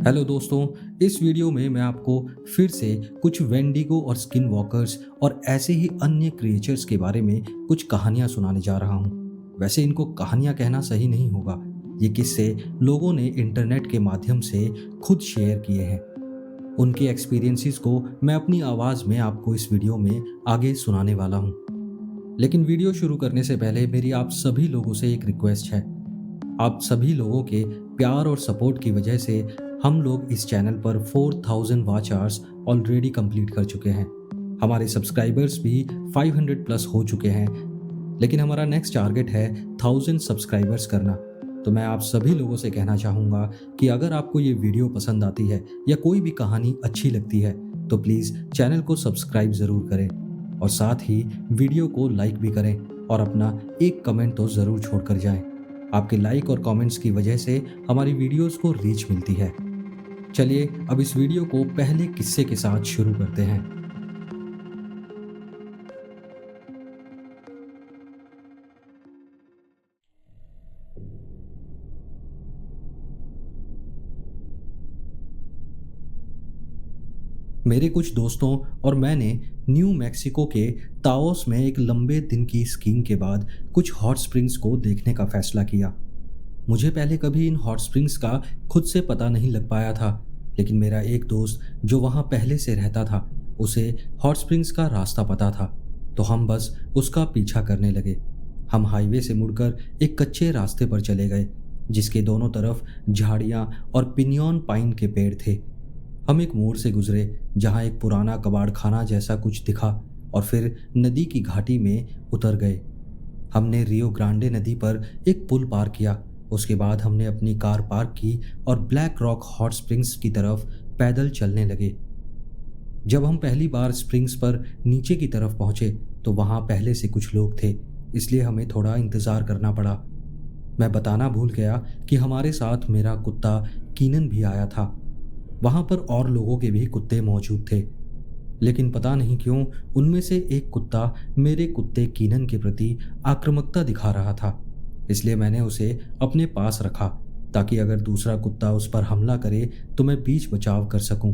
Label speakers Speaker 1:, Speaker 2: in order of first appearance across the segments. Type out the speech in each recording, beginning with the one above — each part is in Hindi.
Speaker 1: हेलो दोस्तों। इस वीडियो में मैं आपको फिर से कुछ वेंडिगो और स्किन वॉकर्स और ऐसे ही अन्य क्रिएचर्स के बारे में कुछ कहानियां सुनाने जा रहा हूं। वैसे इनको कहानियां कहना सही नहीं होगा, ये किस्से लोगों ने इंटरनेट के माध्यम से खुद शेयर किए हैं। उनके एक्सपीरियंसेस को मैं अपनी आवाज़ में आपको इस वीडियो में आगे सुनाने वाला हूं। लेकिन वीडियो शुरू करने से पहले मेरी आप सभी लोगों से एक रिक्वेस्ट है। आप सभी लोगों के प्यार और सपोर्ट की वजह से हम लोग इस चैनल पर 4000 वॉच आवर्स ऑलरेडी कंप्लीट कर चुके हैं। हमारे सब्सक्राइबर्स भी 500 प्लस हो चुके हैं, लेकिन हमारा नेक्स्ट टारगेट है 1000 सब्सक्राइबर्स करना। तो मैं आप सभी लोगों से कहना चाहूँगा कि अगर आपको ये वीडियो पसंद आती है या कोई भी कहानी अच्छी लगती है तो प्लीज़ चैनल को सब्सक्राइब ज़रूर करें और साथ ही वीडियो को लाइक भी करें और अपना एक कमेंट तो ज़रूर छोड़कर जाएं। आपके लाइक और कमेंट्स की वजह से हमारी वीडियोस को रीच मिलती है। चलिए अब इस वीडियो को पहले किस्से के साथ शुरू करते हैं। मेरे कुछ दोस्तों और मैंने न्यू मैक्सिको के ताओस में एक लंबे दिन की स्कीइंग के बाद कुछ हॉट स्प्रिंग्स को देखने का फैसला किया। मुझे पहले कभी इन हॉट स्प्रिंग्स का खुद से पता नहीं लग पाया था, लेकिन मेरा एक दोस्त जो वहाँ पहले से रहता था उसे हॉट स्प्रिंग्स का रास्ता पता था, तो हम बस उसका पीछा करने लगे। हम हाईवे से मुड़कर एक कच्चे रास्ते पर चले गए जिसके दोनों तरफ झाड़ियाँ और पिनियन पाइन के पेड़ थे। हम एक मोड़ से गुजरे जहाँ एक पुराना कबाड़ खाना जैसा कुछ दिखा और फिर नदी की घाटी में उतर गए। हमने रियो ग्रांडे नदी पर एक पुल पार किया। उसके बाद हमने अपनी कार पार्क की और ब्लैक रॉक हॉट स्प्रिंग्स की तरफ पैदल चलने लगे। जब हम पहली बार स्प्रिंग्स पर नीचे की तरफ पहुंचे तो वहां पहले से कुछ लोग थे, इसलिए हमें थोड़ा इंतज़ार करना पड़ा। मैं बताना भूल गया कि हमारे साथ मेरा कुत्ता कीनन भी आया था। वहां पर और लोगों के भी कुत्ते मौजूद थे, लेकिन पता नहीं क्यों उनमें से एक कुत्ता मेरे कुत्ते कीनन के प्रति आक्रामकता दिखा रहा था। इसलिए मैंने उसे अपने पास रखा ताकि अगर दूसरा कुत्ता उस पर हमला करे तो मैं बीच बचाव कर सकूं।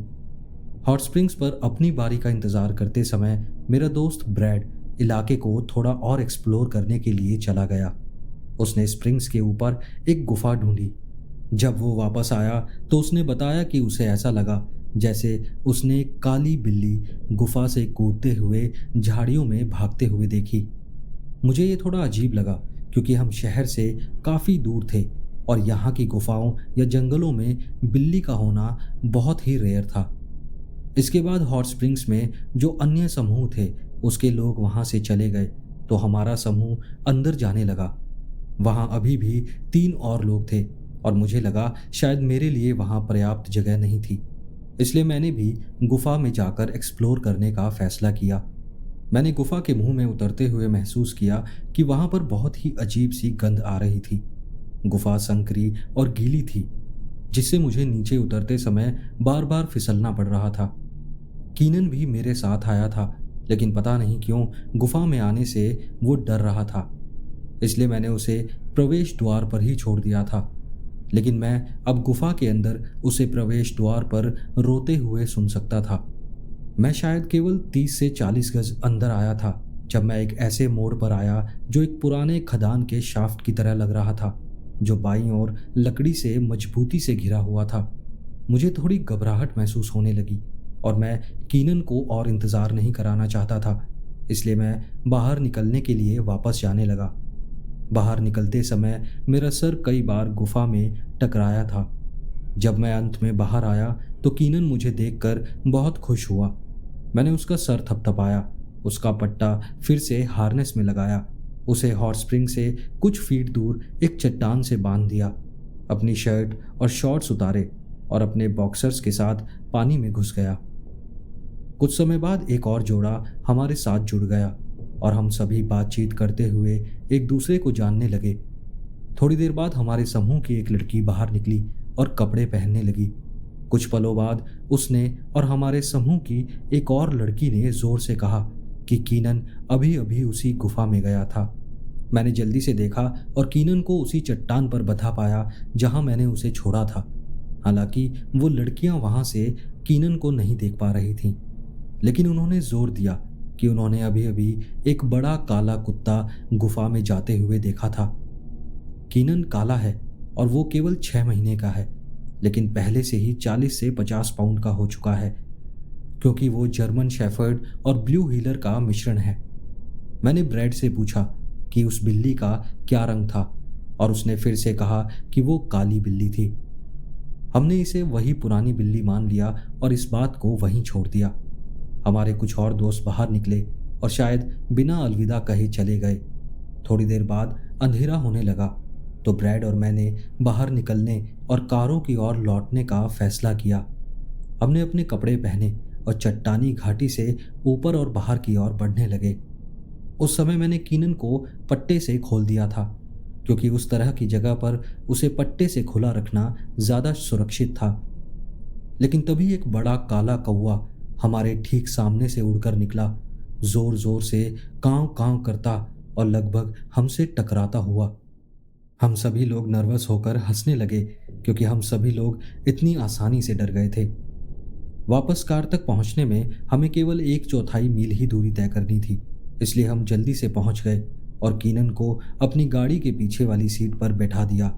Speaker 1: हॉट स्प्रिंग्स पर अपनी बारी का इंतज़ार करते समय मेरा दोस्त ब्रैड इलाके को थोड़ा और एक्सप्लोर करने के लिए चला गया। उसने स्प्रिंग्स के ऊपर एक गुफा ढूंढी। जब वो वापस आया तो उसने बताया कि उसे ऐसा लगा जैसे उसने एक काली बिल्ली गुफा से कूदते हुए झाड़ियों में भागते हुए देखी। मुझे ये थोड़ा अजीब लगा क्योंकि हम शहर से काफ़ी दूर थे और यहाँ की गुफाओं या जंगलों में बिल्ली का होना बहुत ही रेयर था। इसके बाद हॉट स्प्रिंग्स में जो अन्य समूह थे उसके लोग वहाँ से चले गए तो हमारा समूह अंदर जाने लगा। वहाँ अभी भी 3 और लोग थे और मुझे लगा शायद मेरे लिए वहाँ पर्याप्त जगह नहीं थी, इसलिए मैंने भी गुफा में जाकर एक्सप्लोर करने का फैसला किया। मैंने गुफा के मुंह में उतरते हुए महसूस किया कि वहां पर बहुत ही अजीब सी गंध आ रही थी। गुफा संकरी और गीली थी, जिससे मुझे नीचे उतरते समय बार बार फिसलना पड़ रहा था। कीनन भी मेरे साथ आया था, लेकिन पता नहीं क्यों गुफा में आने से वो डर रहा था, इसलिए मैंने उसे प्रवेश द्वार पर ही छोड़ दिया था। लेकिन मैं अब गुफा के अंदर उसे प्रवेश द्वार पर रोते हुए सुन सकता था। मैं शायद केवल 30 से 40 गज अंदर आया था जब मैं एक ऐसे मोड़ पर आया जो एक पुराने खदान के शाफ्ट की तरह लग रहा था, जो बाईं ओर लकड़ी से मजबूती से घिरा हुआ था। मुझे थोड़ी घबराहट महसूस होने लगी और मैं कीनन को और इंतज़ार नहीं कराना चाहता था, इसलिए मैं बाहर निकलने के लिए वापस जाने लगा। बाहर निकलते समय मेरा सर कई बार गुफा में टकराया था। जब मैं अंत में बाहर आया तो कीनन मुझे देखकर बहुत खुश हुआ। मैंने उसका सर थपथपाया, उसका पट्टा फिर से हार्नेस में लगाया, उसे हॉट स्प्रिंग से कुछ फीट दूर एक चट्टान से बांध दिया, अपनी शर्ट और शॉर्ट्स उतारे और अपने बॉक्सर्स के साथ पानी में घुस गया। कुछ समय बाद एक और जोड़ा हमारे साथ जुड़ गया और हम सभी बातचीत करते हुए एक दूसरे को जानने लगे। थोड़ी देर बाद हमारे समूह की एक लड़की बाहर निकली और कपड़े पहनने लगी। कुछ पलों बाद उसने और हमारे समूह की एक और लड़की ने जोर से कहा कि कीनन अभी अभी उसी गुफा में गया था। मैंने जल्दी से देखा और कीनन को उसी चट्टान पर बंधा पाया जहां मैंने उसे छोड़ा था। हालांकि वो लड़कियां वहां से कीनन को नहीं देख पा रही थीं, लेकिन उन्होंने जोर दिया कि उन्होंने अभी अभी एक बड़ा काला कुत्ता गुफा में जाते हुए देखा था। कीनन काला है और वो केवल 6 महीने का है, लेकिन पहले से ही 40 से 50 पाउंड का हो चुका है, क्योंकि वो जर्मन शेफर्ड और ब्लू हीलर का मिश्रण है। मैंने ब्रैड से पूछा कि उस बिल्ली का क्या रंग था, और उसने फिर से कहा कि वो काली बिल्ली थी। हमने इसे वही पुरानी बिल्ली मान लिया और इस बात को वहीं छोड़ दिया। हमारे कुछ और दोस्त बाहर निकले और शायद बिना अलविदा कहे चले गए। थोड़ी देर बाद अंधेरा होने लगा तो ब्रैड और मैंने बाहर निकलने और कारों की ओर लौटने का फैसला किया। हमने अपने कपड़े पहने और चट्टानी घाटी से ऊपर और बाहर की ओर बढ़ने लगे। उस समय मैंने कीनन को पट्टे से खोल दिया था, क्योंकि उस तरह की जगह पर उसे पट्टे से खुला रखना ज़्यादा सुरक्षित था। लेकिन तभी एक बड़ा काला कौवा हमारे ठीक सामने से उड़कर निकला, जोर जोर से कांव कांव करता और लगभग हमसे टकराता हुआ। हम सभी लोग नर्वस होकर हंसने लगे, क्योंकि हम सभी लोग इतनी आसानी से डर गए थे। वापस कार तक पहुंचने में हमें केवल 1/4 मील ही दूरी तय करनी थी, इसलिए हम जल्दी से पहुंच गए और कीनन को अपनी गाड़ी के पीछे वाली सीट पर बैठा दिया।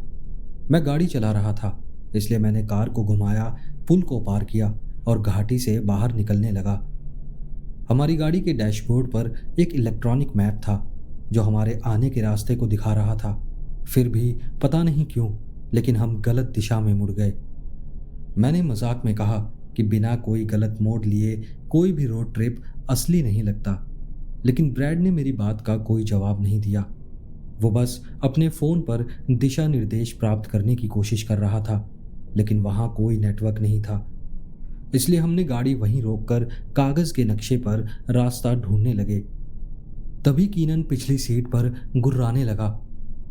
Speaker 1: मैं गाड़ी चला रहा था, इसलिए मैंने कार को घुमाया, पुल को पार किया और घाटी से बाहर निकलने लगा। हमारी गाड़ी के डैशबोर्ड पर एक इलेक्ट्रॉनिक मैप था जो हमारे आने के रास्ते को दिखा रहा था। फिर भी पता नहीं क्यों, लेकिन हम गलत दिशा में मुड़ गए। मैंने मजाक में कहा कि बिना कोई गलत मोड़ लिए कोई भी रोड ट्रिप असली नहीं लगता, लेकिन ब्रैड ने मेरी बात का कोई जवाब नहीं दिया। वो बस अपने फ़ोन पर दिशा निर्देश प्राप्त करने की कोशिश कर रहा था, लेकिन वहाँ कोई नेटवर्क नहीं था। इसलिए हमने गाड़ी वहीं रोककर कागज़ के नक्शे पर रास्ता ढूंढने लगे। तभी कीनन पिछली सीट पर गुर्राने लगा।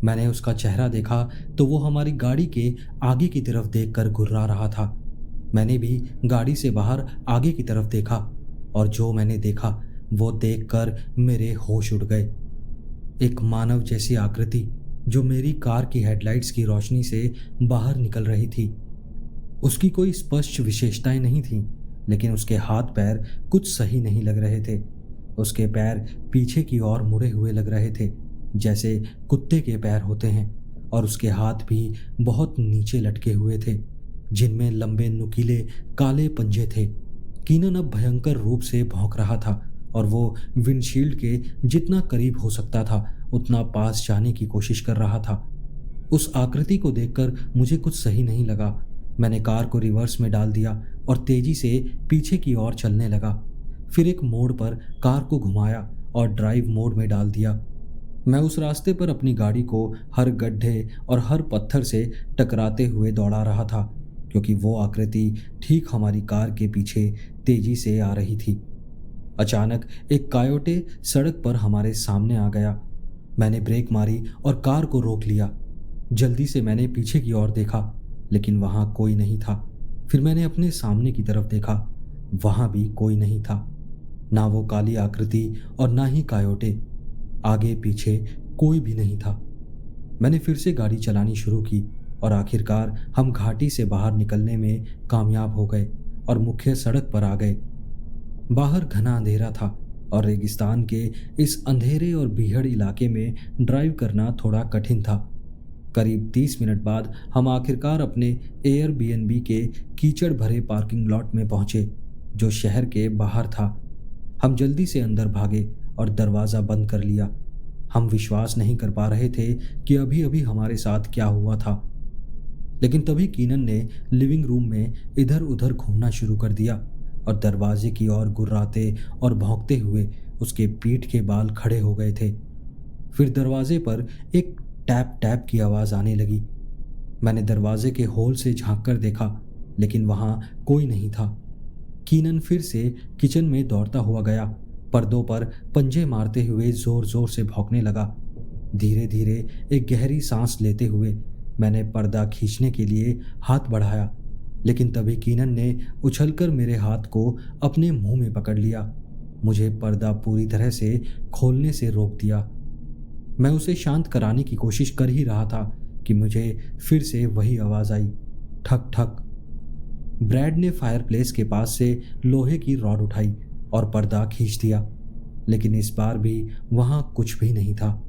Speaker 1: मैंने उसका चेहरा देखा तो वो हमारी गाड़ी के आगे की तरफ देखकर गुर्रा रहा था। मैंने भी गाड़ी से बाहर आगे की तरफ देखा, और जो मैंने देखा वो देखकर मेरे होश उड़ गए। एक मानव जैसी आकृति जो मेरी कार की हेडलाइट्स की रोशनी से बाहर निकल रही थी। उसकी कोई स्पष्ट विशेषताएं नहीं थीं, लेकिन उसके हाथ पैर कुछ सही नहीं लग रहे थे। उसके पैर पीछे की ओर मुड़े हुए लग रहे थे, जैसे कुत्ते के पैर होते हैं, और उसके हाथ भी बहुत नीचे लटके हुए थे, जिनमें लंबे नुकीले काले पंजे थे। कीनन अब भयंकर रूप से भौंक रहा था, और वो विंडशील्ड के जितना करीब हो सकता था उतना पास जाने की कोशिश कर रहा था। उस आकृति को देखकर मुझे कुछ सही नहीं लगा। मैंने कार को रिवर्स में डाल दिया और तेजी से पीछे की ओर चलने लगा। फिर एक मोड़ पर कार को घुमाया और ड्राइव मोड में डाल दिया। मैं उस रास्ते पर अपनी गाड़ी को हर गड्ढे और हर पत्थर से टकराते हुए दौड़ा रहा था, क्योंकि वो आकृति ठीक हमारी कार के पीछे तेजी से आ रही थी। अचानक एक कायोटे सड़क पर हमारे सामने आ गया। मैंने ब्रेक मारी और कार को रोक लिया। जल्दी से मैंने पीछे की ओर देखा, लेकिन वहाँ कोई नहीं था। फिर मैंने अपने सामने की तरफ देखा, वहाँ भी कोई नहीं था, ना वो काली आकृति और ना ही कायोटे। आगे पीछे कोई भी नहीं था। मैंने फिर से गाड़ी चलानी शुरू की और आखिरकार हम घाटी से बाहर निकलने में कामयाब हो गए और मुख्य सड़क पर आ गए। बाहर घना अंधेरा था और रेगिस्तान के इस अंधेरे और बीहड़ इलाके में ड्राइव करना थोड़ा कठिन था। करीब 30 मिनट बाद हम आखिरकार अपने एयरबीएनबी के कीचड़ भरे पार्किंग लॉट में पहुंचे, जो शहर के बाहर था। हम जल्दी से अंदर भागे और दरवाज़ा बंद कर लिया। हम विश्वास नहीं कर पा रहे थे कि अभी अभी हमारे साथ क्या हुआ था। लेकिन तभी कीनन ने लिविंग रूम में इधर उधर घूमना शुरू कर दिया और दरवाजे की ओर गुर्राते और भौंकते हुए उसके पीठ के बाल खड़े हो गए थे। फिर दरवाजे पर एक टैप टैप की आवाज़ आने लगी। मैंने दरवाजे के होल से झांक कर देखा, लेकिन वहाँ कोई नहीं था। कीनन फिर से किचन में दौड़ता हुआ गया, पर्दों पर पंजे मारते हुए जोर जोर से भौंकने लगा। धीरे धीरे एक गहरी सांस लेते हुए मैंने पर्दा खींचने के लिए हाथ बढ़ाया, लेकिन तभी कीनन ने उछलकर मेरे हाथ को अपने मुंह में पकड़ लिया। मुझे पर्दा पूरी तरह से खोलने से रोक दिया। मैं उसे शांत कराने की कोशिश कर ही रहा था कि मुझे फिर से वही आवाज़ आई, ठक ठक। ब्रैड ने फायरप्लेस के पास से लोहे की रॉड उठाई और पर्दा खींच दिया, लेकिन इस बार भी वहां कुछ भी नहीं था।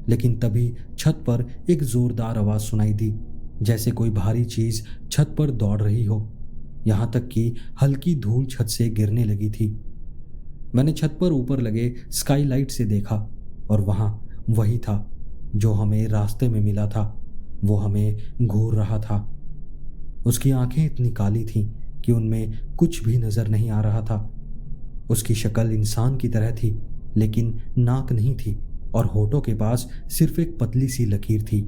Speaker 1: लेकिन तभी छत पर एक जोरदार आवाज सुनाई दी, जैसे कोई भारी चीज छत पर दौड़ रही हो। यहां तक कि हल्की धूल छत से गिरने लगी थी। मैंने छत पर ऊपर लगे स्काईलाइट से देखा और वहां वही था जो हमें रास्ते में मिला था। वो हमें घूर रहा था। उसकी आंखें इतनी काली थीं कि उनमें कुछ भी नजर नहीं आ रहा था। उसकी शक्ल इंसान की तरह थी, लेकिन नाक नहीं थी और होठों के पास सिर्फ एक पतली सी लकीर थी।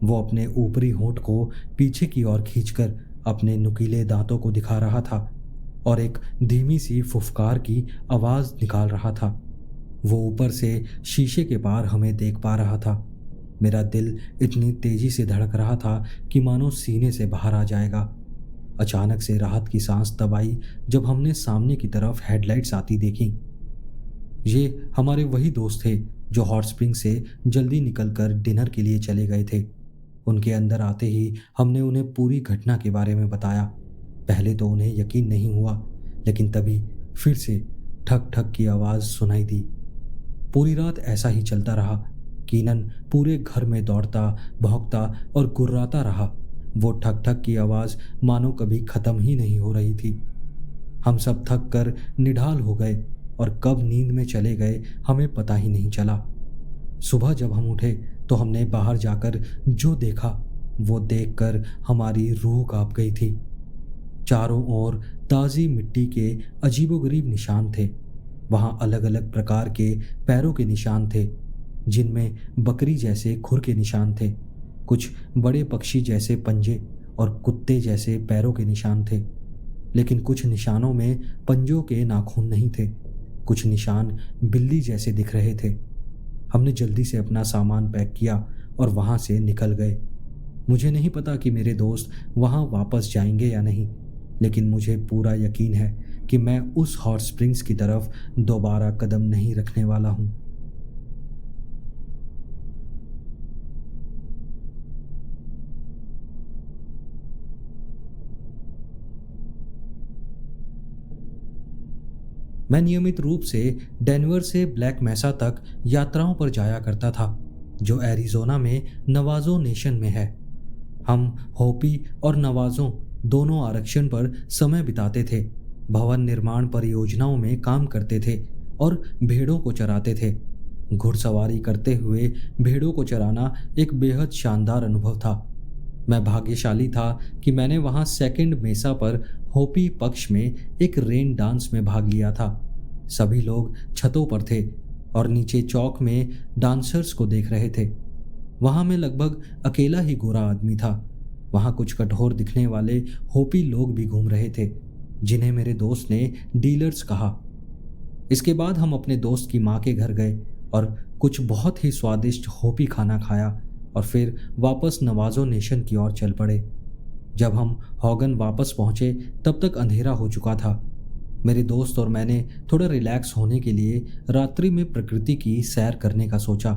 Speaker 1: वो अपने ऊपरी होंठ को पीछे की ओर खींचकर अपने नुकीले दांतों को दिखा रहा था और एक धीमी सी फुफकार की आवाज निकाल रहा था। वो ऊपर से शीशे के पार हमें देख पा रहा था। मेरा दिल इतनी तेजी से धड़क रहा था कि मानो सीने से बाहर आ जाएगा। अचानक से राहत की सांस तब आई जब हमने सामने की तरफ हेडलाइट्स आती देखी। ये हमारे वही दोस्त थे जो हॉट स्प्रिंग से जल्दी निकलकर डिनर के लिए चले गए थे। उनके अंदर आते ही हमने उन्हें पूरी घटना के बारे में बताया। पहले तो उन्हें यकीन नहीं हुआ, लेकिन तभी फिर से ठक ठक की आवाज़ सुनाई दी। पूरी रात ऐसा ही चलता रहा। कीनन पूरे घर में दौड़ता, भौंकता और गुर्राता रहा। वो ठक ठक की आवाज़ मानो कभी ख़त्म ही नहीं हो रही थी। हम सब थक कर निढाल हो गए और कब नींद में चले गए हमें पता ही नहीं चला। सुबह जब हम उठे तो हमने बाहर जाकर जो देखा वो देखकर हमारी रूह कांप गई थी। चारों ओर ताज़ी मिट्टी के अजीबोगरीब निशान थे। वहाँ अलग अलग प्रकार के पैरों के निशान थे, जिनमें बकरी जैसे खुर के निशान थे। कुछ बड़े पक्षी जैसे पंजे और कुत्ते जैसे पैरों के निशान थे, लेकिन कुछ निशानों में पंजों के नाखून नहीं थे। कुछ निशान बिल्ली जैसे दिख रहे थे। हमने जल्दी से अपना सामान पैक किया और वहाँ से निकल गए। मुझे नहीं पता कि मेरे दोस्त वहाँ वापस जाएंगे या नहीं, लेकिन मुझे पूरा यकीन है कि मैं उस हॉट स्प्रिंग्स की तरफ दोबारा कदम नहीं रखने वाला हूँ। मैं नियमित रूप से डेनवर से ब्लैक मैसा तक यात्राओं पर जाया करता था, जो एरिज़ोना में नवाजो नेशन में है। हम होपी और नवाजों दोनों आरक्षण पर समय बिताते थे, भवन निर्माण परियोजनाओं में काम करते थे और भेड़ों को चराते थे। घुड़सवारी करते हुए भेड़ों को चराना एक बेहद शानदार अनुभव था। मैं भाग्यशाली था कि मैंने वहाँ सेकंड मेसा पर होपी पक्ष में एक रेन डांस में भाग लिया था। सभी लोग छतों पर थे और नीचे चौक में डांसर्स को देख रहे थे। वहाँ मैं लगभग अकेला ही गोरा आदमी था। वहाँ कुछ कठोर दिखने वाले होपी लोग भी घूम रहे थे, जिन्हें मेरे दोस्त ने डीलर्स कहा। इसके बाद हम अपने दोस्त की माँ के घर गए और कुछ बहुत ही स्वादिष्ट होपी खाना खाया और फिर वापस नवाजो नेशन की ओर चल पड़े। जब हम हॉगन वापस पहुंचे तब तक अंधेरा हो चुका था। मेरे दोस्त और मैंने थोड़ा रिलैक्स होने के लिए रात्रि में प्रकृति की सैर करने का सोचा।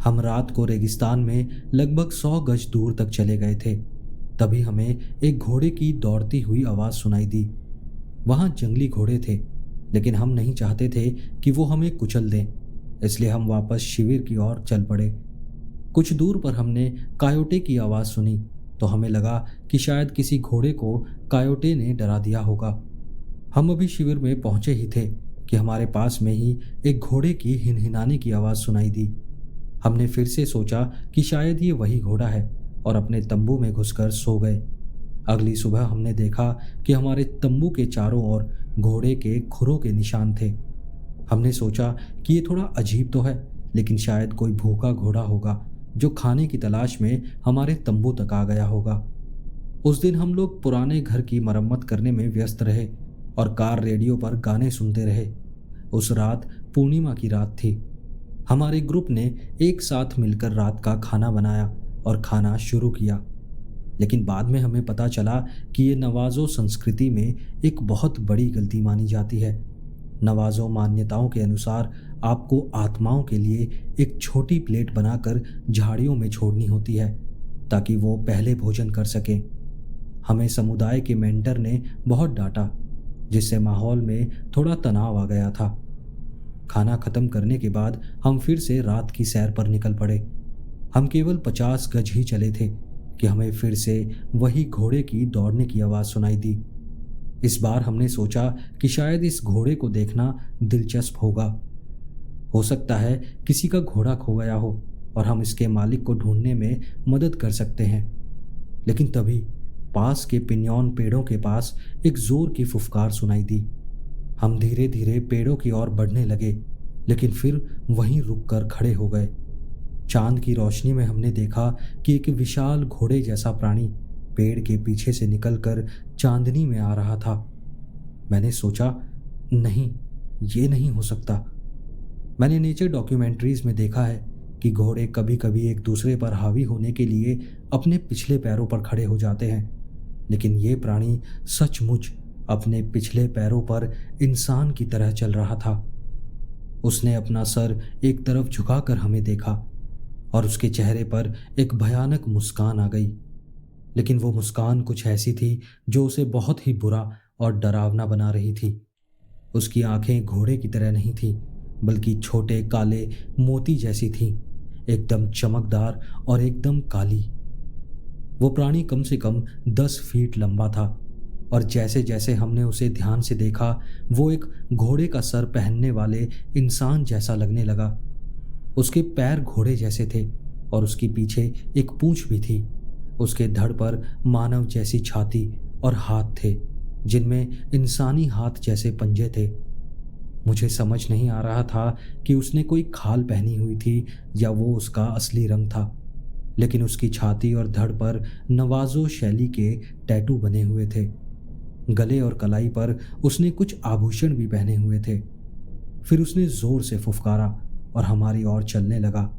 Speaker 1: हम रात को रेगिस्तान में लगभग 100 गज दूर तक चले गए थे। तभी हमें एक घोड़े की दौड़ती हुई आवाज़ सुनाई दी। वहाँ जंगली घोड़े थे, लेकिन हम नहीं चाहते थे कि वो हमें कुचल दें, इसलिए हम वापस शिविर की ओर चल पड़े। कुछ दूर पर हमने कायोटे की आवाज़ सुनी तो हमें लगा कि शायद किसी घोड़े को कायोटे ने डरा दिया होगा। हम अभी शिविर में पहुंचे ही थे कि हमारे पास में ही एक घोड़े की हिनहिनाने की आवाज़ सुनाई दी। हमने फिर से सोचा कि शायद ये वही घोड़ा है और अपने तंबू में घुसकर सो गए। अगली सुबह हमने देखा कि हमारे तंबू के चारों ओर घोड़े के खुरों के निशान थे। हमने सोचा कि ये थोड़ा अजीब तो है, लेकिन शायद कोई भूखा घोड़ा होगा जो खाने की तलाश में हमारे तंबू तक आ गया होगा। उस दिन हम लोग पुराने घर की मरम्मत करने में व्यस्त रहे और कार रेडियो पर गाने सुनते रहे। उस रात पूर्णिमा की रात थी। हमारे ग्रुप ने एक साथ मिलकर रात का खाना बनाया और खाना शुरू किया, लेकिन बाद में हमें पता चला कि ये नवाजो संस्कृति में एक बहुत बड़ी गलती मानी जाती है। नवाजो मान्यताओं के अनुसार आपको आत्माओं के लिए एक छोटी प्लेट बनाकर झाड़ियों में छोड़नी होती है ताकि वो पहले भोजन कर सकें। हमें समुदाय के मेंटर ने बहुत डांटा, जिससे माहौल में थोड़ा तनाव आ गया था। खाना खत्म करने के बाद हम फिर से रात की सैर पर निकल पड़े। हम केवल 50 गज ही चले थे कि हमें फिर से वही घोड़े की दौड़ने की आवाज़ सुनाई दी। इस बार हमने सोचा कि शायद इस घोड़े को देखना दिलचस्प होगा। हो सकता है किसी का घोड़ा खो गया हो और हम इसके मालिक को ढूंढने में मदद कर सकते हैं। लेकिन तभी पास के पिन्योन पेड़ों के पास एक जोर की फुफकार सुनाई दी। हम धीरे धीरे पेड़ों की ओर बढ़ने लगे, लेकिन फिर वहीं रुककर खड़े हो गए। चांद की रोशनी में हमने देखा कि एक विशाल घोड़े जैसा प्राणी पेड़ के पीछे से निकलकर चांदनी में आ रहा था। मैंने सोचा, नहीं, ये नहीं हो सकता। मैंने नेचर डॉक्यूमेंट्रीज में देखा है कि घोड़े कभी कभी एक दूसरे पर हावी होने के लिए अपने पिछले पैरों पर खड़े हो जाते हैं, लेकिन ये प्राणी सचमुच अपने पिछले पैरों पर इंसान की तरह चल रहा था। उसने अपना सर एक तरफ झुकाकर हमें देखा और उसके चेहरे पर एक भयानक मुस्कान आ गई। लेकिन वो मुस्कान कुछ ऐसी थी जो उसे बहुत ही बुरा और डरावना बना रही थी। उसकी आंखें घोड़े की तरह नहीं थीं, बल्कि छोटे काले मोती जैसी थीं, एकदम चमकदार और एकदम काली। वो प्राणी कम से कम 10 फीट लंबा था और जैसे जैसे हमने उसे ध्यान से देखा, वो एक घोड़े का सर पहनने वाले इंसान जैसा लगने लगा। उसके पैर घोड़े जैसे थे और उसके पीछे एक पूंछ भी थी। उसके धड़ पर मानव जैसी छाती और हाथ थे, जिनमें इंसानी हाथ जैसे पंजे थे। मुझे समझ नहीं आ रहा था कि उसने कोई खाल पहनी हुई थी या वो उसका असली रंग था, लेकिन उसकी छाती और धड़ पर नवाजो शैली के टैटू बने हुए थे। गले और कलाई पर उसने कुछ आभूषण भी पहने हुए थे। फिर उसने जोर से फुफकारा और हमारी ओर चलने लगा।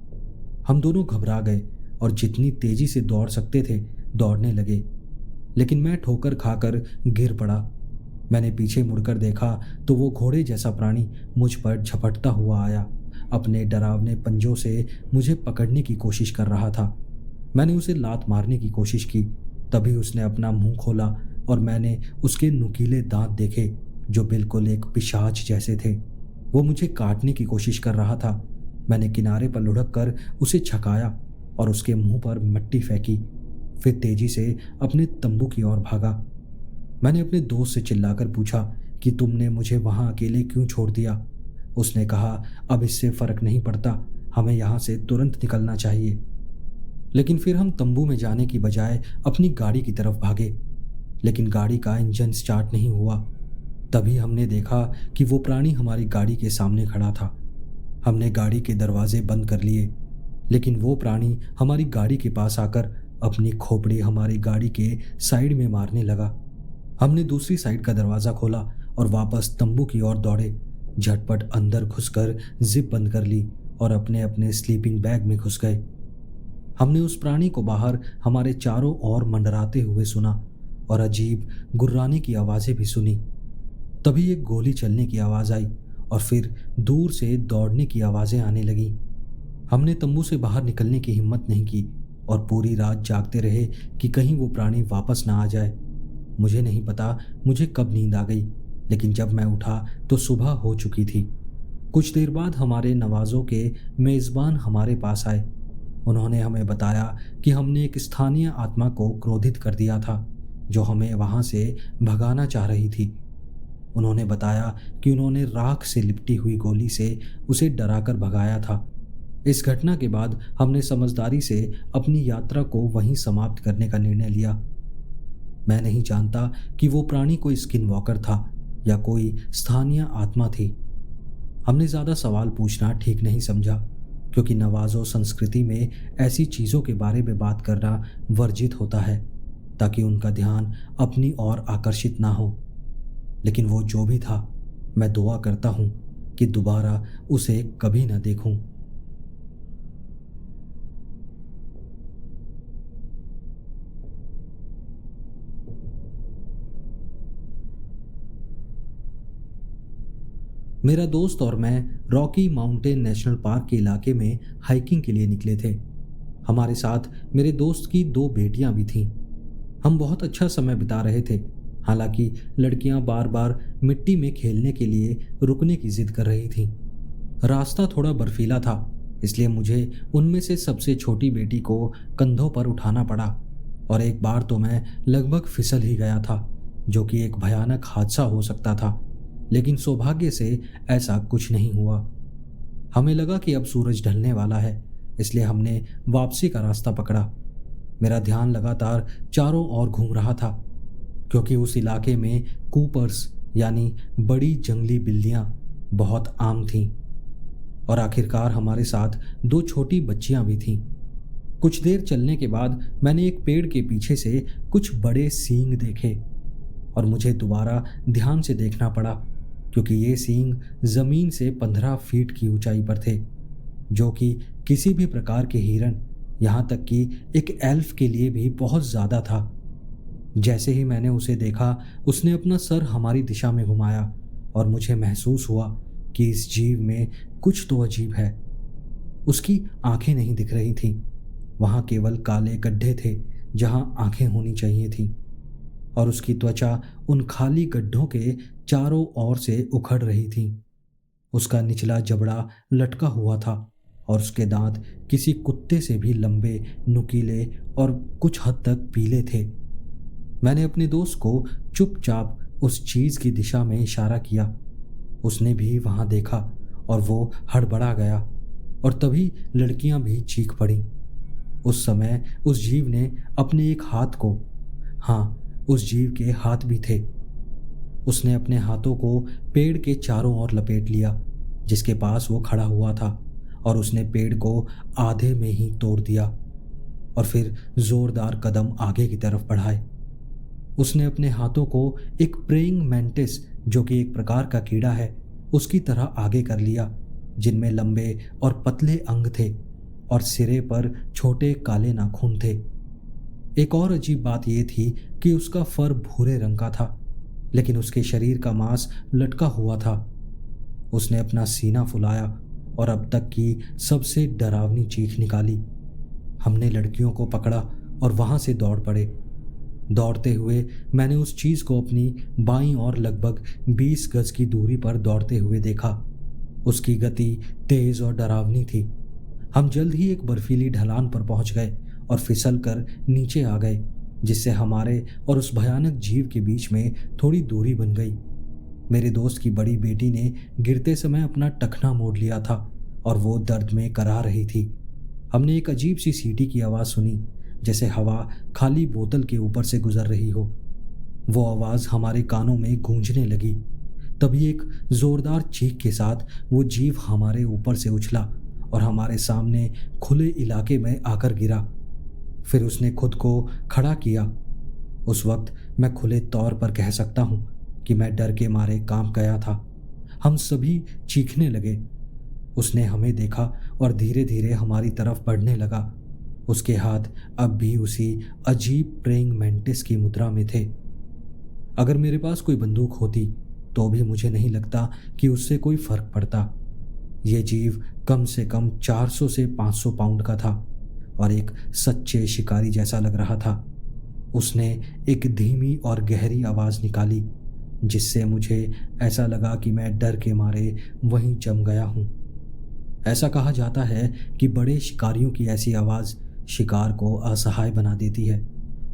Speaker 1: हम दोनों घबरा गए और जितनी तेजी से दौड़ सकते थे दौड़ने लगे, लेकिन मैं ठोकर खाकर गिर पड़ा। मैंने पीछे मुड़कर देखा तो वो घोड़े जैसा प्राणी मुझ पर झपटता हुआ आया। अपने डरावने पंजों से मुझे पकड़ने की कोशिश कर रहा था। मैंने उसे लात मारने की कोशिश की, तभी उसने अपना मुंह खोला और मैंने उसके नुकीले दांत देखे जो बिल्कुल एक पिशाच जैसे थे। वो मुझे काटने की कोशिश कर रहा था। मैंने किनारे पर लुढ़क कर उसे छकाया और उसके मुंह पर मिट्टी फेंकी, फिर तेजी से अपने तंबू की ओर भागा। मैंने अपने दोस्त से चिल्लाकर पूछा कि तुमने मुझे वहां अकेले क्यों छोड़ दिया। उसने कहा, अब इससे फर्क नहीं पड़ता, हमें यहाँ से तुरंत निकलना चाहिए। लेकिन फिर हम तंबू में जाने की बजाय अपनी गाड़ी की तरफ भागे, लेकिन गाड़ी का इंजन स्टार्ट नहीं हुआ। तभी हमने देखा कि वो प्राणी हमारी गाड़ी के सामने खड़ा था। हमने गाड़ी के दरवाजे बंद कर लिए, लेकिन वो प्राणी हमारी गाड़ी के पास आकर अपनी खोपड़ी हमारी गाड़ी के साइड में मारने लगा। हमने दूसरी साइड का दरवाज़ा खोला और वापस तंबू की ओर दौड़े। झटपट अंदर घुसकर जिप बंद कर ली और अपने अपने स्लीपिंग बैग में घुस गए। हमने उस प्राणी को बाहर हमारे चारों ओर मंडराते हुए सुना और अजीब गुर्राने की आवाज़ें भी सुनी। तभी एक गोली चलने की आवाज़ आई और फिर दूर से दौड़ने की आवाज़ें आने लगीं। हमने तंबू से बाहर निकलने की हिम्मत नहीं की और पूरी रात जागते रहे कि कहीं वो प्राणी वापस ना आ जाए। मुझे नहीं पता मुझे कब नींद आ गई, लेकिन जब मैं उठा तो सुबह हो चुकी थी। कुछ देर बाद हमारे नवाजों के मेज़बान हमारे पास आए। उन्होंने हमें बताया कि हमने एक स्थानीय आत्मा को क्रोधित कर दिया था जो हमें वहाँ से भगाना चाह रही थी। उन्होंने बताया कि उन्होंने राख से लिपटी हुई गोली से उसे डराकर भगाया था। इस घटना के बाद हमने समझदारी से अपनी यात्रा को वहीं समाप्त करने का निर्णय लिया। मैं नहीं जानता कि वो प्राणी कोई स्किन वॉकर था या कोई स्थानीय आत्मा थी। हमने ज़्यादा सवाल पूछना ठीक नहीं समझा, क्योंकि नवाजो संस्कृति में ऐसी चीज़ों के बारे में बात करना वर्जित होता है ताकि उनका ध्यान अपनी ओर आकर्षित ना हो। लेकिन वो जो भी था, मैं दुआ करता हूँ कि दोबारा उसे कभी न देखूं। मेरा दोस्त और मैं रॉकी माउंटेन नेशनल पार्क के इलाके में हाइकिंग के लिए निकले थे। हमारे साथ मेरे दोस्त की 2 बेटियां भी थीं। हम बहुत अच्छा समय बिता रहे थे। हालांकि लड़कियां बार बार मिट्टी में खेलने के लिए रुकने की जिद कर रही थीं। रास्ता थोड़ा बर्फीला था, इसलिए मुझे उनमें से सबसे छोटी बेटी को कंधों पर उठाना पड़ा और एक बार तो मैं लगभग फिसल ही गया था, जो कि एक भयानक हादसा हो सकता था। लेकिन सौभाग्य से ऐसा कुछ नहीं हुआ। हमें लगा कि अब सूरज ढलने वाला है, इसलिए हमने वापसी का रास्ता पकड़ा। मेरा ध्यान लगातार चारों ओर घूम रहा था, क्योंकि उस इलाके में कूपर्स यानी बड़ी जंगली बिल्लियां बहुत आम थीं। और आखिरकार हमारे साथ दो छोटी बच्चियां भी थीं। कुछ देर चलने के बाद मैंने एक पेड़ के पीछे से कुछ बड़े सींग देखे और मुझे दोबारा ध्यान से देखना पड़ा, क्योंकि ये सींग जमीन से 15 फीट की ऊंचाई पर थे, जो कि किसी भी प्रकार के हिरन, यहाँ तक कि एक एल्फ के लिए भी बहुत ज़्यादा था। जैसे ही मैंने उसे देखा, उसने अपना सर हमारी दिशा में घुमाया और मुझे महसूस हुआ कि इस जीव में कुछ तो अजीब है। उसकी आंखें नहीं दिख रही थीं, वहाँ केवल काले गड्ढे थे जहाँ आंखें होनी चाहिए थीं, और उसकी त्वचा उन खाली गड्ढों के चारों ओर से उखड़ रही थी। उसका निचला जबड़ा लटका हुआ था और उसके दांत किसी कुत्ते से भी लंबे, नुकीले और कुछ हद तक पीले थे। मैंने अपने दोस्त को चुपचाप उस चीज की दिशा में इशारा किया। उसने भी वहां देखा और वो हड़बड़ा गया, और तभी लड़कियां भी चीख पड़ीं। उस समय उस जीव ने अपने एक हाथ को, हाँ, उस जीव के हाथ भी थे, उसने अपने हाथों को पेड़ के चारों ओर लपेट लिया जिसके पास वो खड़ा हुआ था, और उसने पेड़ को आधे में ही तोड़ दिया और फिर जोरदार कदम आगे की तरफ बढ़ाए। उसने अपने हाथों को एक प्रेइंग मैंटिस, जो कि एक प्रकार का कीड़ा है, उसकी तरह आगे कर लिया, जिनमें लंबे और पतले अंग थे और सिरे पर छोटे काले नाखून थे। एक और अजीब बात यह थी कि उसका फर भूरे रंग का था, लेकिन उसके शरीर का मांस लटका हुआ था। उसने अपना सीना फुलाया और अब तक की सबसे डरावनी चीख निकाली। हमने लड़कियों को पकड़ा और वहां से दौड़ पड़े। दौड़ते हुए मैंने उस चीज को अपनी बाईं ओर लगभग 20 गज की दूरी पर दौड़ते हुए देखा। उसकी गति तेज और डरावनी थी। हम जल्द ही एक बर्फीली ढलान पर पहुंच गए और फिसल कर नीचे आ गए, जिससे हमारे और उस भयानक जीव के बीच में थोड़ी दूरी बन गई। मेरे दोस्त की बड़ी बेटी ने गिरते समय अपना टखना मोड़ लिया था और वो दर्द में करा रही थी। हमने एक अजीब सी सीटी की आवाज़ सुनी, जैसे हवा खाली बोतल के ऊपर से गुजर रही हो। वो आवाज़ हमारे कानों में गूंजने लगी। तभी एक जोरदार चीख के साथ वो जीव हमारे ऊपर से उछला और हमारे सामने खुले इलाके में आकर गिरा। फिर उसने खुद को खड़ा किया। उस वक्त मैं खुले तौर पर कह सकता हूँ कि मैं डर के मारे कांप गया था। हम सभी चीखने लगे। उसने हमें देखा और धीरे धीरे हमारी तरफ बढ़ने लगा। उसके हाथ अब भी उसी अजीब प्रेइंग मैंटिस की मुद्रा में थे। अगर मेरे पास कोई बंदूक होती तो भी मुझे नहीं लगता कि उससे कोई फर्क पड़ता। ये जीव कम से कम 400 से 500 पाउंड का था और एक सच्चे शिकारी जैसा लग रहा था। उसने एक धीमी और गहरी आवाज़ निकाली, जिससे मुझे ऐसा लगा कि मैं डर के मारे वहीं जम गया हूँ। ऐसा कहा जाता है कि बड़े शिकारियों की ऐसी आवाज़ शिकार को असहाय बना देती है,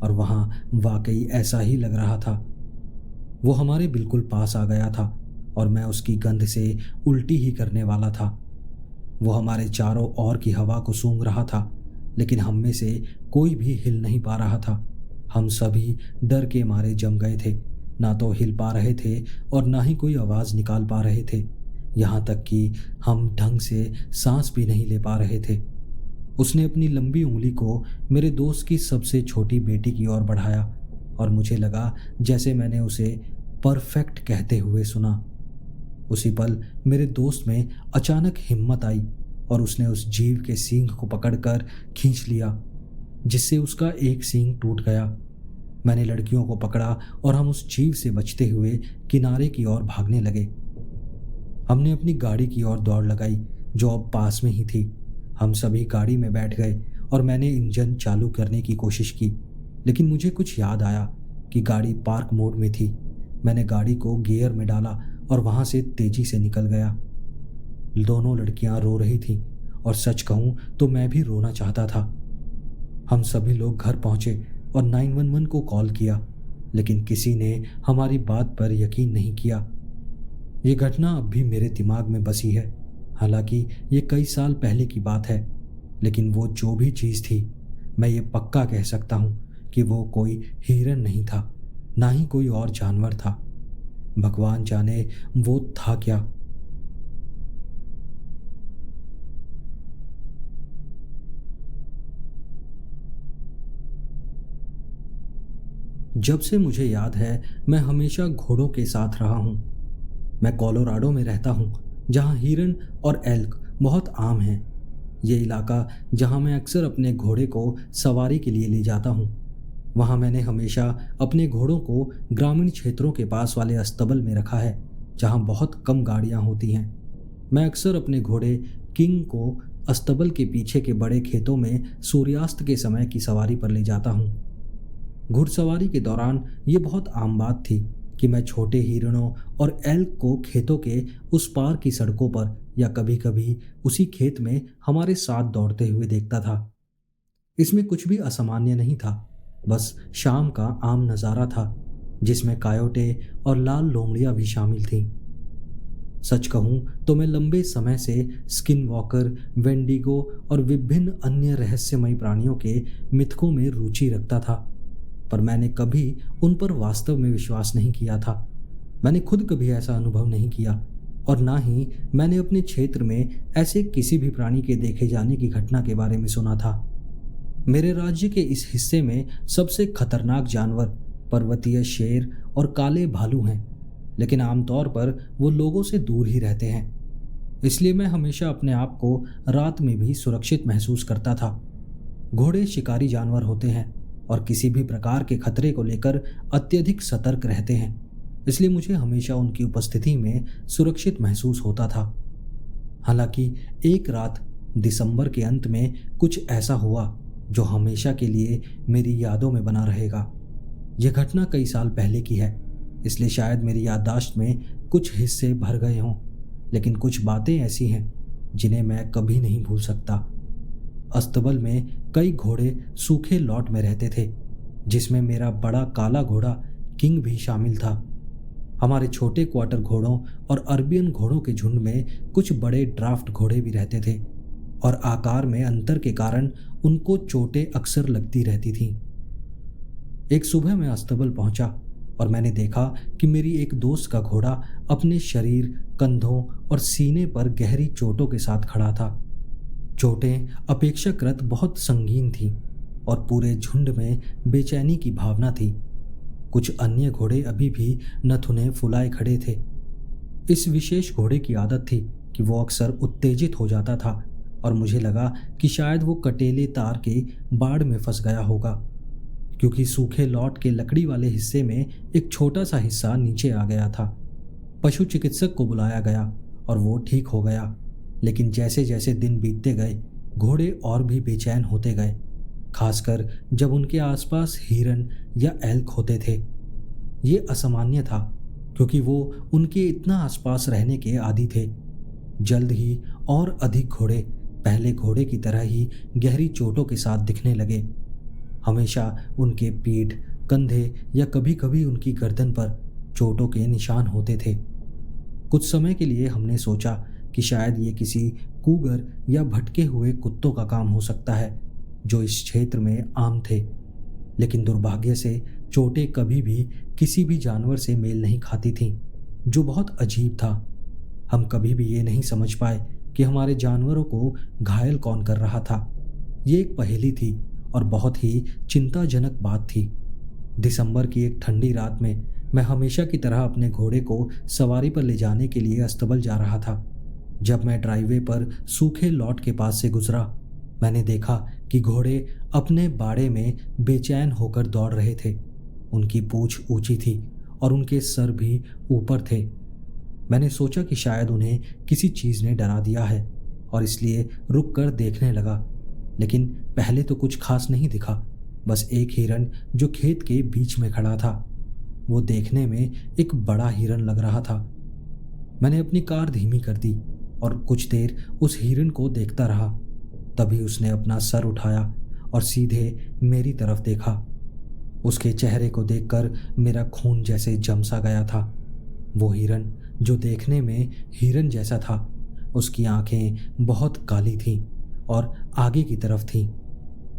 Speaker 1: और वहाँ वाकई ऐसा ही लग रहा था। वो हमारे बिल्कुल पास आ गया था और मैं उसकी गंध से उल्टी ही करने वाला था। वो हमारे चारों ओर की हवा को सूंघ रहा था, लेकिन हम में से कोई भी हिल नहीं पा रहा था। हम सभी डर के मारे जम गए थे, ना तो हिल पा रहे थे और ना ही कोई आवाज़ निकाल पा रहे थे। यहाँ तक कि हम ढंग से सांस भी नहीं ले पा रहे थे। उसने अपनी लंबी उंगली को मेरे दोस्त की सबसे छोटी बेटी की ओर बढ़ाया और मुझे लगा जैसे मैंने उसे परफेक्ट कहते हुए सुना। उसी पल मेरे दोस्त में अचानक हिम्मत आई और उसने उस जीव के सींग को पकड़कर खींच लिया, जिससे उसका एक सींग टूट गया। मैंने लड़कियों को पकड़ा और हम उस जीव से बचते हुए किनारे की ओर भागने लगे। हमने अपनी गाड़ी की ओर दौड़ लगाई, जो अब पास में ही थी। हम सभी गाड़ी में बैठ गए और मैंने इंजन चालू करने की कोशिश की, लेकिन मुझे कुछ याद आया कि गाड़ी पार्क मोड में थी। मैंने गाड़ी को गियर में डाला और वहां से तेजी से निकल गया। दोनों लड़कियां रो रही थीं और सच कहूं तो मैं भी रोना चाहता था। हम सभी लोग घर पहुंचे और 911 को कॉल किया, लेकिन किसी ने हमारी बात पर यकीन नहीं किया। ये घटना अब भी मेरे दिमाग में बसी है। हालांकि ये कई साल पहले की बात है, लेकिन वो जो भी चीज़ थी, मैं ये पक्का कह सकता हूँ कि वो कोई हिरन नहीं था, ना ही कोई और जानवर था। भगवान जाने वो था क्या। जब से मुझे याद है, मैं हमेशा घोड़ों के साथ रहा हूँ। मैं कोलोराडो में रहता हूँ, जहाँ हिरन और एल्क बहुत आम हैं। ये इलाका जहाँ मैं अक्सर अपने घोड़े को सवारी के लिए ले जाता हूँ। वहाँ मैंने हमेशा अपने घोड़ों को ग्रामीण क्षेत्रों के पास वाले अस्तबल में रखा है, जहाँ बहुत कम गाड़ियाँ होती हैं। मैं अक्सर अपने घोड़े किंग को अस्तबल के पीछे के बड़े खेतों में सूर्यास्त के समय की सवारी पर ले जाता हूँ। घुड़सवारी के दौरान ये बहुत आम बात थी कि मैं छोटे हिरणों और एल्क को खेतों के उस पार की सड़कों पर या कभी कभी उसी खेत में हमारे साथ दौड़ते हुए देखता था। इसमें कुछ भी असामान्य नहीं था, बस शाम का आम नज़ारा था, जिसमें कायोटे और लाल लोमड़ियां भी शामिल थीं। सच कहूं तो मैं लंबे समय से स्किन वॉकर, वेंडिगो और विभिन्न अन्य रहस्यमयी प्राणियों के मिथकों में रुचि रखता था, पर मैंने कभी उन पर वास्तव में विश्वास नहीं किया था। मैंने खुद कभी ऐसा अनुभव नहीं किया और ना ही मैंने अपने क्षेत्र में ऐसे किसी भी प्राणी के देखे जाने की घटना के बारे में सुना था। मेरे राज्य के इस हिस्से में सबसे खतरनाक जानवर पर्वतीय शेर और काले भालू हैं, लेकिन आमतौर पर वो लोगों से दूर ही रहते हैं। इसलिए मैं हमेशा अपने आप को रात में भी सुरक्षित महसूस करता था। घोड़े शिकारी जानवर होते हैं और किसी भी प्रकार के खतरे को लेकर अत्यधिक सतर्क रहते हैं, इसलिए मुझे हमेशा उनकी उपस्थिति में सुरक्षित महसूस होता था। हालांकि एक रात दिसंबर के अंत में कुछ ऐसा हुआ जो हमेशा के लिए मेरी यादों में बना रहेगा। यह घटना कई साल पहले की है, इसलिए शायद मेरी याददाश्त में कुछ हिस्से भर गए हों, लेकिन कुछ बातें ऐसी हैं जिन्हें मैं कभी नहीं भूल सकता। अस्तबल में कई घोड़े सूखे लॉट में रहते थे, जिसमें मेरा बड़ा काला घोड़ा किंग भी शामिल था। हमारे छोटे क्वार्टर घोड़ों और अरबियन घोड़ों के झुंड में कुछ बड़े ड्राफ्ट घोड़े भी रहते थे और आकार में अंतर के कारण उनको चोटें अक्सर लगती रहती थीं। एक सुबह मैं अस्तबल पहुंचा और मैंने देखा कि मेरी एक दोस्त का घोड़ा अपने शरीर, कंधों और सीने पर गहरी चोटों के साथ खड़ा था। चोटें अपेक्षाकृत बहुत संगीन थीं और पूरे झुंड में बेचैनी की भावना थी। कुछ अन्य घोड़े अभी भी नथुने फुलाए खड़े थे। इस विशेष घोड़े की आदत थी कि वो अक्सर उत्तेजित हो जाता था और मुझे लगा कि शायद वो कटेले तार के बाड़ में फंस गया होगा, क्योंकि सूखे लॉट के लकड़ी वाले हिस्से में एक छोटा सा हिस्सा नीचे आ गया था। पशु चिकित्सक को बुलाया गया और वो ठीक हो गया, लेकिन जैसे जैसे दिन बीतते गए घोड़े और भी बेचैन होते गए, खासकर जब उनके आसपास हिरन या एल्क होते थे। ये असामान्य था क्योंकि वो उनके इतना आसपास रहने के आदी थे। जल्द ही और अधिक घोड़े पहले घोड़े की तरह ही गहरी चोटों के साथ दिखने लगे। हमेशा उनके पीठ, कंधे या कभी कभी उनकी गर्दन पर चोटों के निशान होते थे। कुछ समय के लिए हमने सोचा कि शायद ये किसी कूगर या भटके हुए कुत्तों का काम हो सकता है जो इस क्षेत्र में आम थे, लेकिन दुर्भाग्य से चोटें कभी भी किसी भी जानवर से मेल नहीं खाती थीं, जो बहुत अजीब था। हम कभी भी ये नहीं समझ पाए कि हमारे जानवरों को घायल कौन कर रहा था। ये एक पहेली थी और बहुत ही चिंताजनक बात थी। दिसंबर की एक ठंडी रात में मैं हमेशा की तरह अपने घोड़े को सवारी पर ले जाने के लिए अस्तबल जा रहा था। जब मैं ड्राइवे पर सूखे लॉट के पास से गुजरा, मैंने देखा कि घोड़े अपने बाड़े में बेचैन होकर दौड़ रहे थे। उनकी पूंछ ऊंची थी और उनके सर भी ऊपर थे। मैंने सोचा कि शायद उन्हें किसी चीज़ ने डरा दिया है और इसलिए रुक कर देखने लगा, लेकिन पहले तो कुछ खास नहीं दिखा। बस एक हिरन जो खेत के बीच में खड़ा था। वो देखने में एक बड़ा हिरन लग रहा था। मैंने अपनी कार धीमी कर दी और कुछ देर उस हिरन को देखता रहा। तभी उसने अपना सर उठाया और सीधे मेरी तरफ देखा। उसके चेहरे को देखकर मेरा खून जैसे जम सा गया था। वो हिरन जो देखने में हिरन जैसा था, उसकी आंखें बहुत काली थीं और आगे की तरफ थीं।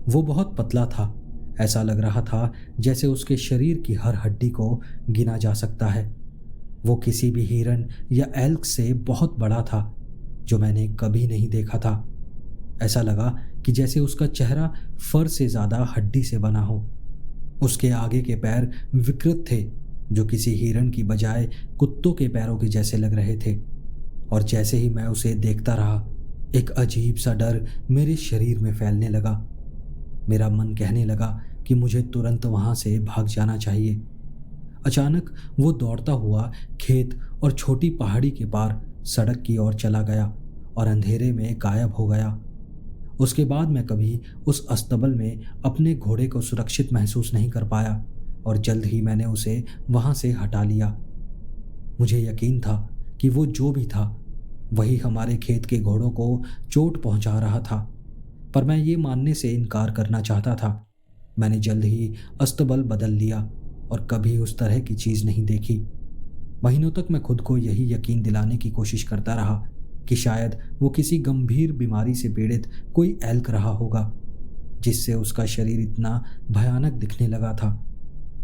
Speaker 1: वो बहुत पतला था। ऐसा लग रहा था जैसे उसके शरीर की हर हड्डी को गिना जा सकता है। वो किसी भी हिरन या एल्क से बहुत बड़ा था जो मैंने कभी नहीं देखा था। ऐसा लगा कि जैसे उसका चेहरा फर से ज़्यादा हड्डी से बना हो। उसके आगे के पैर विकृत थे जो किसी हिरन की बजाय कुत्तों के पैरों के जैसे लग रहे थे। और जैसे ही मैं उसे देखता रहा, एक अजीब सा डर मेरे शरीर में फैलने लगा। मेरा मन कहने लगा कि मुझे तुरंत वहाँ से भाग जाना चाहिए। अचानक वो दौड़ता हुआ खेत और छोटी पहाड़ी के पार सड़क की ओर चला गया और अंधेरे में गायब हो गया। उसके बाद मैं कभी उस अस्तबल में अपने घोड़े को सुरक्षित महसूस नहीं कर पाया और जल्द ही मैंने उसे वहाँ से हटा लिया। मुझे यकीन था कि वो जो भी था वही हमारे खेत के घोड़ों को चोट पहुँचा रहा था, पर मैं ये मानने से इनकार करना चाहता था। मैंने जल्द ही अस्तबल बदल लिया और कभी उस तरह की चीज़ नहीं देखी। महीनों तक मैं खुद को यही यकीन दिलाने की कोशिश करता रहा कि शायद वो किसी गंभीर बीमारी से पीड़ित कोई एल्क रहा होगा, जिससे उसका शरीर इतना भयानक दिखने लगा था।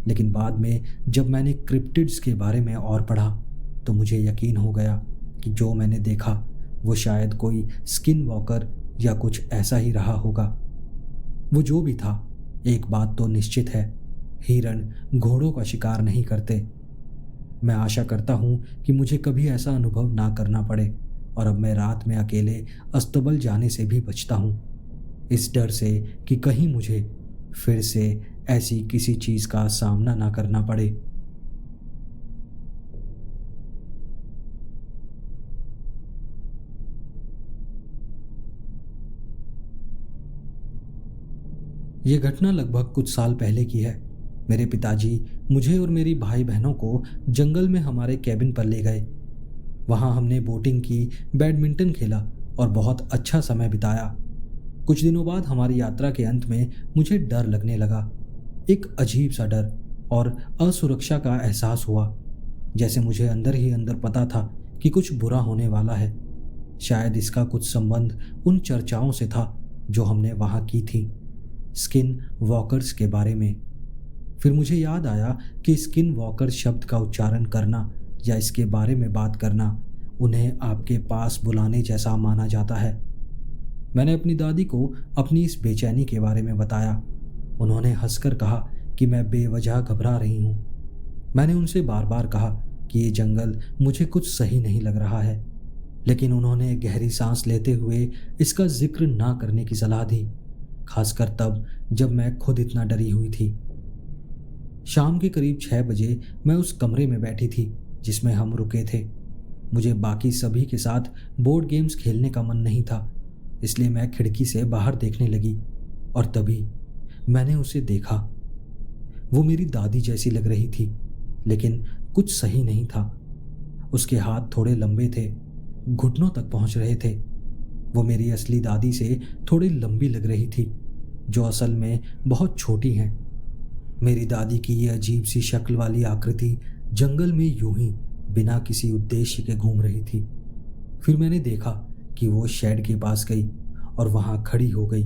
Speaker 1: लेकिन बाद में जब मैंने क्रिप्टिड्स के बारे में और पढ़ा तो मुझे यकीन हो गया कि जो मैंने देखा वो शायद कोई स्किन वॉकर या कुछ ऐसा ही रहा होगा। वो जो भी था, एक बात तो निश्चित है, हिरन घोड़ों का शिकार नहीं करते। मैं आशा करता हूँ कि मुझे कभी ऐसा अनुभव ना करना पड़े और अब मैं रात में अकेले अस्तबल जाने से भी बचता हूँ, इस डर से कि कहीं मुझे फिर से ऐसी किसी चीज़ का सामना ना करना पड़े। ये घटना लगभग कुछ साल पहले की है। मेरे पिताजी मुझे और मेरी भाई बहनों को जंगल में हमारे कैबिन पर ले गए। वहाँ हमने बोटिंग की, बैडमिंटन खेला और बहुत अच्छा समय बिताया। कुछ दिनों बाद हमारी यात्रा के अंत में मुझे डर लगने लगा। एक अजीब सा डर और असुरक्षा का एहसास हुआ, जैसे मुझे अंदर ही अंदर पता था कि कुछ बुरा होने वाला है। शायद इसका कुछ संबंध उन चर्चाओं से था जो हमने वहाँ की थी, स्किन वॉकर्स के बारे में। फिर मुझे याद आया कि स्किन वॉकर शब्द का उच्चारण करना या इसके बारे में बात करना उन्हें आपके पास बुलाने जैसा माना जाता है। मैंने अपनी दादी को अपनी इस बेचैनी के बारे में बताया। उन्होंने हंसकर कहा कि मैं बेवजह घबरा रही हूँ। मैंने उनसे बार बार कहा कि ये जंगल मुझे कुछ सही नहीं लग रहा है, लेकिन उन्होंने गहरी सांस लेते हुए इसका जिक्र ना करने की सलाह दी, खासकर तब जब मैं खुद इतना डरी हुई थी। शाम के करीब 6 बजे मैं उस कमरे में बैठी थी जिसमें हम रुके थे। मुझे बाकी सभी के साथ बोर्ड गेम्स खेलने का मन नहीं था, इसलिए मैं खिड़की से बाहर देखने लगी और तभी मैंने उसे देखा। वो मेरी दादी जैसी लग रही थी, लेकिन कुछ सही नहीं था। उसके हाथ थोड़े लंबे थे, घुटनों तक पहुंच रहे थे। वो मेरी असली दादी से थोड़ी लंबी लग रही थी, जो असल में बहुत छोटी हैं। मेरी दादी की ये अजीब सी शक्ल वाली आकृति जंगल में यूं ही बिना किसी उद्देश्य के घूम रही थी। फिर मैंने देखा कि वो शेड के पास गई और वहां खड़ी हो गई,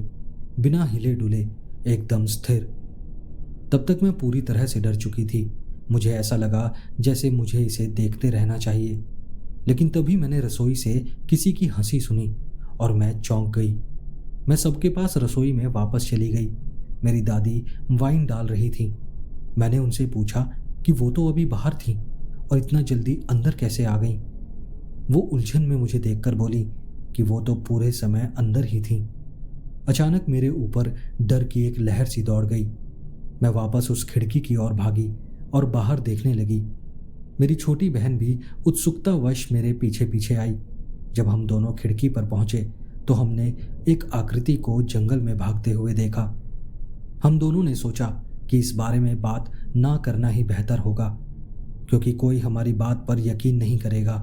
Speaker 1: बिना हिले डुले, एकदम स्थिर। तब तक मैं पूरी तरह से डर चुकी थी। मुझे ऐसा लगा जैसे मुझे इसे देखते रहना चाहिए। लेकिन तभी मैंने रसोई से किसी की हंसी सुनी और मैं चौंक गई। मैं सबके पास रसोई में वापस चली गई। मेरी दादी वाइन डाल रही थी। मैंने उनसे पूछा कि वो तो अभी बाहर थी और इतना जल्दी अंदर कैसे आ गई। वो उलझन में मुझे देखकर बोली कि वो तो पूरे समय अंदर ही थी। अचानक मेरे ऊपर डर की एक लहर सी दौड़ गई। मैं वापस उस खिड़की की ओर भागी और बाहर देखने लगी। मेरी छोटी बहन भी उत्सुकतावश मेरे पीछे पीछे आई। जब हम दोनों खिड़की पर पहुंचे तो हमने एक आकृति को जंगल में भागते हुए देखा। हम दोनों ने सोचा कि इस बारे में बात ना करना ही बेहतर होगा, क्योंकि कोई हमारी बात पर यकीन नहीं करेगा।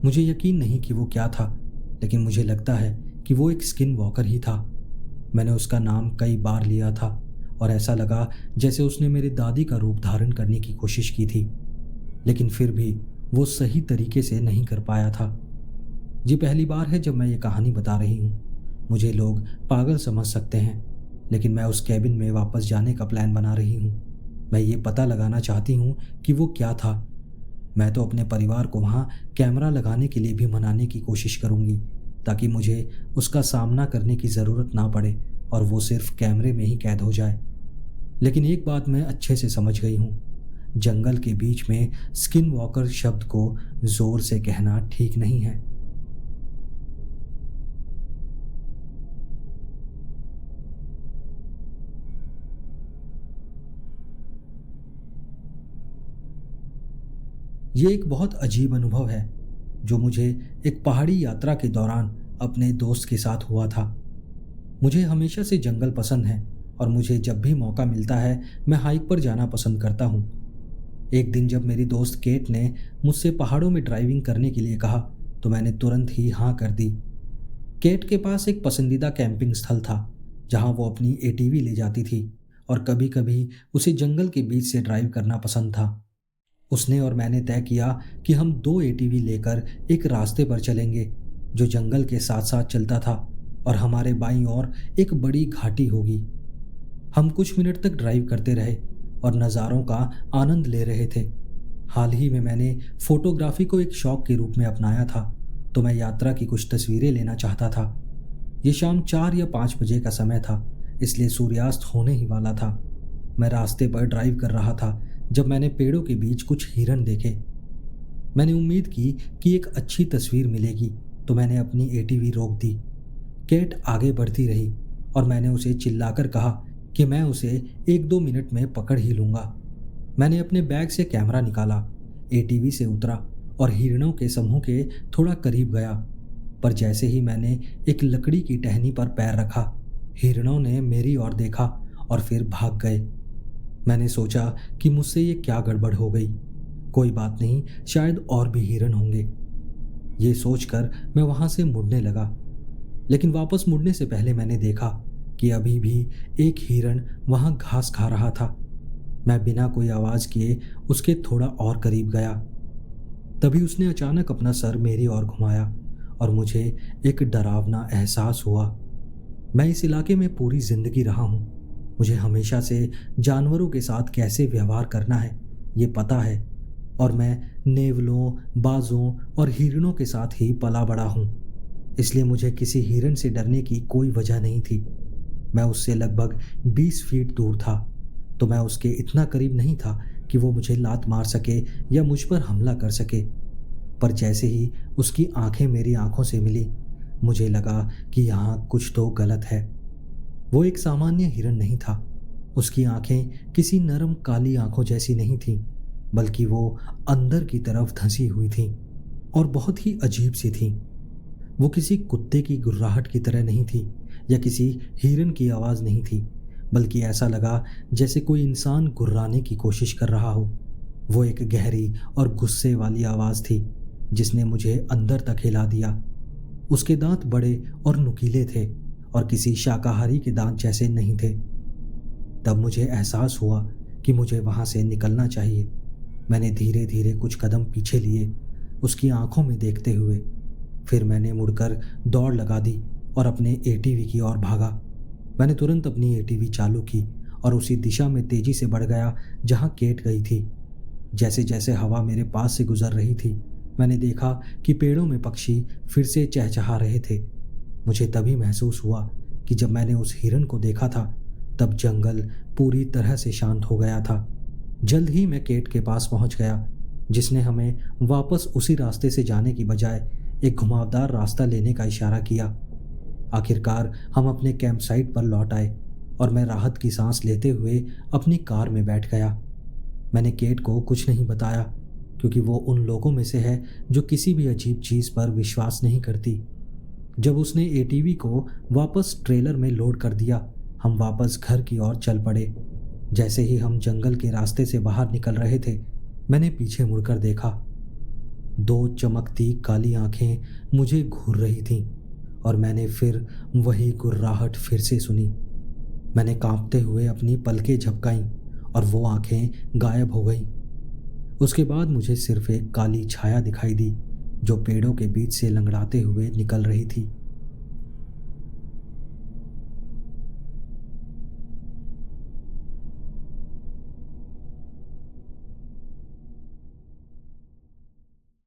Speaker 1: मुझे यकीन नहीं कि वो क्या था, लेकिन मुझे लगता है कि वो एक स्किन वॉकर ही था। मैंने उसका नाम कई बार लिया था और ऐसा लगा जैसे उसने मेरी दादी का रूप धारण करने की कोशिश की थी, लेकिन फिर भी वो सही तरीके से नहीं कर पाया था। ये पहली बार है जब मैं ये कहानी बता रही हूँ। मुझे लोग पागल समझ सकते हैं, लेकिन मैं उस कैबिन में वापस जाने का प्लान बना रही हूँ। मैं ये पता लगाना चाहती हूँ कि वो क्या था। मैं तो अपने परिवार को वहाँ कैमरा लगाने के लिए भी मनाने की कोशिश करूँगी, ताकि मुझे उसका सामना करने की ज़रूरत ना पड़े और वो सिर्फ कैमरे में ही कैद हो जाए। लेकिन एक बात मैं अच्छे से समझ गई हूँ, जंगल के बीच में स्किन वॉकर शब्द को ज़ोर से कहना ठीक नहीं है। ये एक बहुत अजीब अनुभव है जो मुझे एक पहाड़ी यात्रा के दौरान अपने दोस्त के साथ हुआ था। मुझे हमेशा से जंगल पसंद है और मुझे जब भी मौका मिलता है मैं हाइक पर जाना पसंद करता हूँ। एक दिन जब मेरी दोस्त केट ने मुझसे पहाड़ों में ड्राइविंग करने के लिए कहा तो मैंने तुरंत ही हाँ कर दी। केट के पास एक पसंदीदा कैंपिंग स्थल था जहाँ वो अपनी एटीवी ले जाती थी और कभी कभी उसे जंगल के बीच से ड्राइव करना पसंद था। उसने और मैंने तय किया कि हम दो एटीवी लेकर एक रास्ते पर चलेंगे जो जंगल के साथ साथ चलता था और हमारे बाईं ओर एक बड़ी घाटी होगी। हम कुछ मिनट तक ड्राइव करते रहे और नज़ारों का आनंद ले रहे थे। हाल ही में मैंने फोटोग्राफी को एक शौक के रूप में अपनाया था, तो मैं यात्रा की कुछ तस्वीरें लेना चाहता था। ये शाम 4 या 5 बजे का समय था, इसलिए सूर्यास्त होने ही वाला था। मैं रास्ते पर ड्राइव कर रहा था जब मैंने पेड़ों के बीच कुछ हिरन देखे। मैंने उम्मीद की कि एक अच्छी तस्वीर मिलेगी, तो मैंने अपनी एटीवी रोक दी। केट आगे बढ़ती रही और मैंने उसे चिल्लाकर कहा कि मैं उसे 1-2 मिनट में पकड़ ही लूँगा। मैंने अपने बैग से कैमरा निकाला, एटीवी से उतरा और हिरणों के समूह के थोड़ा करीब गया। पर जैसे ही मैंने एक लकड़ी की टहनी पर पैर रखा, हिरणों ने मेरी ओर देखा और फिर भाग गए। मैंने सोचा कि मुझसे ये क्या गड़बड़ हो गई। कोई बात नहीं, शायद और भी हिरन होंगे। ये सोचकर मैं वहाँ से मुड़ने लगा, लेकिन वापस मुड़ने से पहले मैंने देखा कि अभी भी एक हिरन वहाँ घास खा रहा था। मैं बिना कोई आवाज़ किए उसके थोड़ा और करीब गया। तभी उसने अचानक अपना सर मेरी ओर घुमाया और मुझे एक डरावना एहसास हुआ। मैं इस इलाके में पूरी जिंदगी रहा हूँ, मुझे हमेशा से जानवरों के साथ कैसे व्यवहार करना है ये पता है, और मैं नेवलों, बाजों और हिरणों के साथ ही पला बड़ा हूँ, इसलिए मुझे किसी हिरन से डरने की कोई वजह नहीं थी। मैं उससे लगभग 20 फीट दूर था, तो मैं उसके इतना करीब नहीं था कि वो मुझे लात मार सके या मुझ पर हमला कर सके। पर जैसे ही उसकी आंखें मेरी आंखों से मिली, मुझे लगा कि यहाँ कुछ तो गलत है। वो एक सामान्य हिरन नहीं था। उसकी आंखें किसी नरम काली आंखों जैसी नहीं थीं, बल्कि वो अंदर की तरफ धंसी हुई थीं और बहुत ही अजीब सी थीं। वो किसी कुत्ते की गुर्राहट की तरह नहीं थी या किसी हिरन की आवाज़ नहीं थी, बल्कि ऐसा लगा जैसे कोई इंसान गुर्राने की कोशिश कर रहा हो। वो एक गहरी और गुस्से वाली आवाज़ थी जिसने मुझे अंदर तक हिला दिया। उसके दांत बड़े और नुकीले थे और किसी शाकाहारी के दांत जैसे नहीं थे। तब मुझे एहसास हुआ कि मुझे वहाँ से निकलना चाहिए। मैंने धीरे धीरे कुछ कदम पीछे लिए, उसकी आंखों में देखते हुए। फिर मैंने मुड़कर दौड़ लगा दी और अपने एटीवी की ओर भागा। मैंने तुरंत अपनी एटीवी चालू की और उसी दिशा में तेजी से बढ़ गया जहाँ केट गई थी। जैसे जैसे हवा मेरे पास से गुजर रही थी, मैंने देखा कि पेड़ों में पक्षी फिर से चहचहा रहे थे। मुझे तभी महसूस हुआ कि जब मैंने उस हिरन को देखा था तब जंगल पूरी तरह से शांत हो गया था। जल्द ही मैं केट के पास पहुंच गया, जिसने हमें वापस उसी रास्ते से जाने की बजाय एक घुमावदार रास्ता लेने का इशारा किया। आखिरकार हम अपने कैंप साइट पर लौट आए और मैं राहत की सांस लेते हुए अपनी कार में बैठ गया। मैंने केट को कुछ नहीं बताया, क्योंकि वो उन लोगों में से है जो किसी भी अजीब चीज़ पर विश्वास नहीं करती। जब उसने एटीवी को वापस ट्रेलर में लोड कर दिया हम वापस घर की ओर चल पड़े। जैसे ही हम जंगल के रास्ते से बाहर निकल रहे थे, मैंने पीछे मुड़कर देखा। दो चमकती काली आंखें मुझे घूर रही थीं और मैंने फिर वही गुर्राहट फिर से सुनी। मैंने कांपते हुए अपनी पलकें झपकाईं और वो आंखें गायब हो गईं। उसके बाद मुझे सिर्फ एक काली छाया दिखाई दी जो पेड़ों के बीच से लंगड़ाते हुए निकल रही थी।